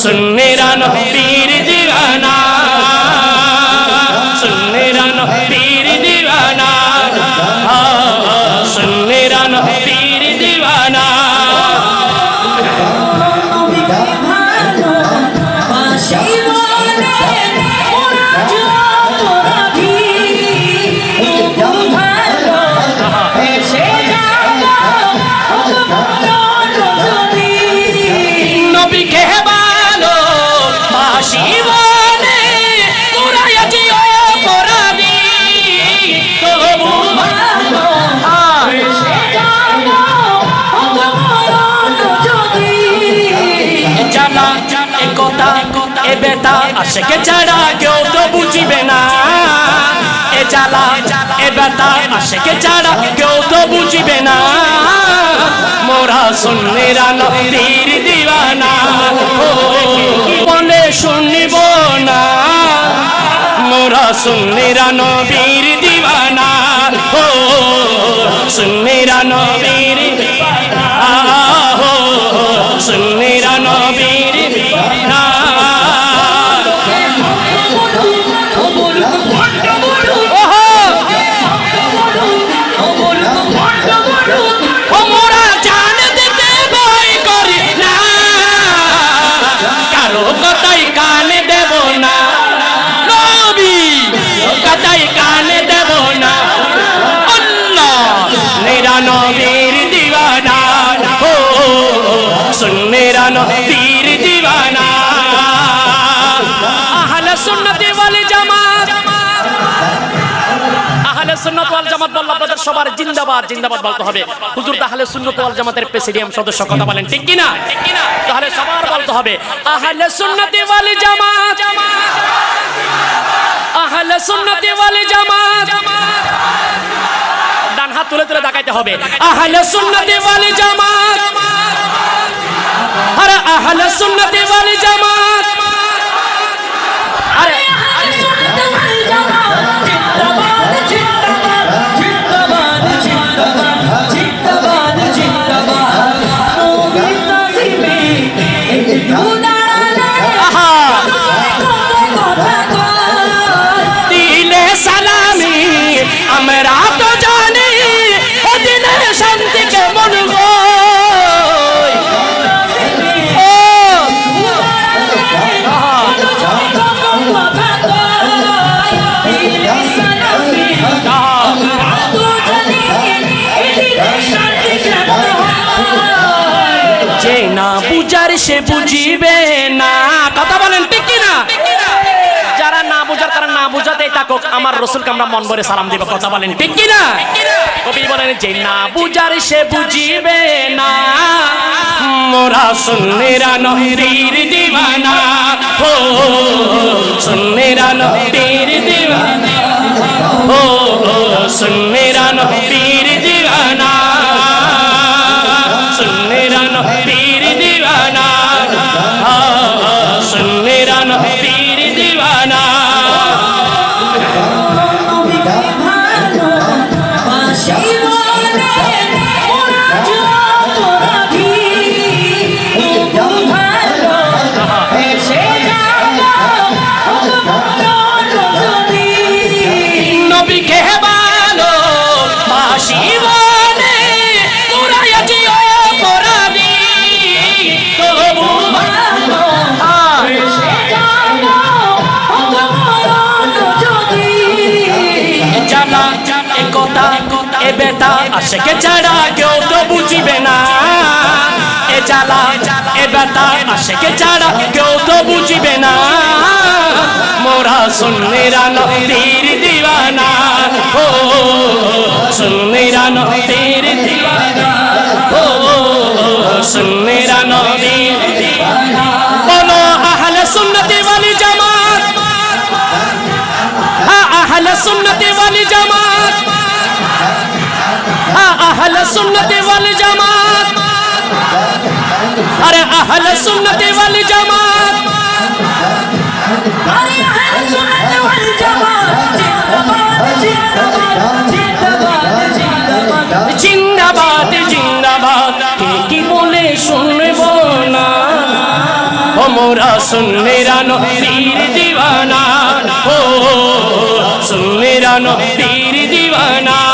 सुन्नेरा नबीर दीवाना सुन्नेरा नबीर दीवाना सुन्नेरा नबीर दीवाना আশিকে ছাড়া কেউ তো বুঝিবে না এ জ্বালা এ ব্যথা আশিকে ছাড়া কেউ তো বুঝিবে না মোরা সুন্নিরা নবীর দিওয়ানা ও বলে শুনিব না মোরা সুন্নিরা নবীর দিওয়ানা ও সুন্নিরা নবীর দিওয়ানা ও সুন্নিরা নবীর দিওয়ানা सुन्नेरा नबीर दीवाना अहले सुन्नत वाल जमात अहले सुन्नत वाल जमात বললে আপনাদের সবার জিন্দাবাদ জিন্দাবাদ বলতে হবে হুজুর আহলে সুন্নাত ওয়াল জামাতের প্রেসিডিয়াম সদস্য কথা বলেন ঠিক কি না তাহলে সবার বলতে হবে আহলে সুন্নাত ওয়াল জামাত আহলে সুন্নাত ওয়াল জামাত ডান হাত তুলে তুলে দেখাইতে হবে আহলে সুন্নাত ওয়াল জামাত अरे अहले सुन्नत वाल जमात अरे अहले सुन्नत वाल जमात जिंदाबाद जिंदाबाद जिंदाबाद जिंदाबाद जिंदाबाद नबी ताज़ीमे उदाला आहा दिले सलामी हमरा तो जानी ओ दिले शांति के मन गो সে বুঝিবে না কথা বলেন ঠিক কি না যারা না বুঝার তারা না বুঝাতেই থাকুক আমার রাসূলকে আমরা মন ভরে সালাম দেব কথা বলেন ঠিক কি না কবি বলেন যে না বুঝার সে বুঝিবে না মোরা সুন্নিরা নবীর দিওয়ানা ও সুন্নিরা নবীর দিওয়ানা ও সুন্নিরা নবীর দিওয়ানা সুন্নিরা নবীর দিওয়ানা सुन्नेरा नबीर दीवाना नबी के बालो शिवाने पूरा यजियो पुरानी तो এ বেটা আশিকে ছাড়া কেউ তো বুঝিবে না এ জ্বালা এ বেটা আশিকে ছাড়া কেউ তো বুঝিবে না মোরা সুন্নিরা নবীর দিওয়ানা ও সুন্নিরা নবীর দিওয়ানা ও সুন্নিরা নবীর দিওয়ানা বলো আহলে সুন্নাত ওয়াল জামাত আহলে সুন্নাত ওয়াল জামাত अहले सुन्नत वाल जमात अरे अहले सुन्नत वाल जमात अरे अहले सुन्नत वाल जमात जिंदाबाद जिंदाबाद जिंदाबाद जिंदाबाद की बोले सुनबो ना ओ আমরা সুন্নিরা নবীর দিওয়ানা ও সুন্নিরা নবীর দিওয়ানা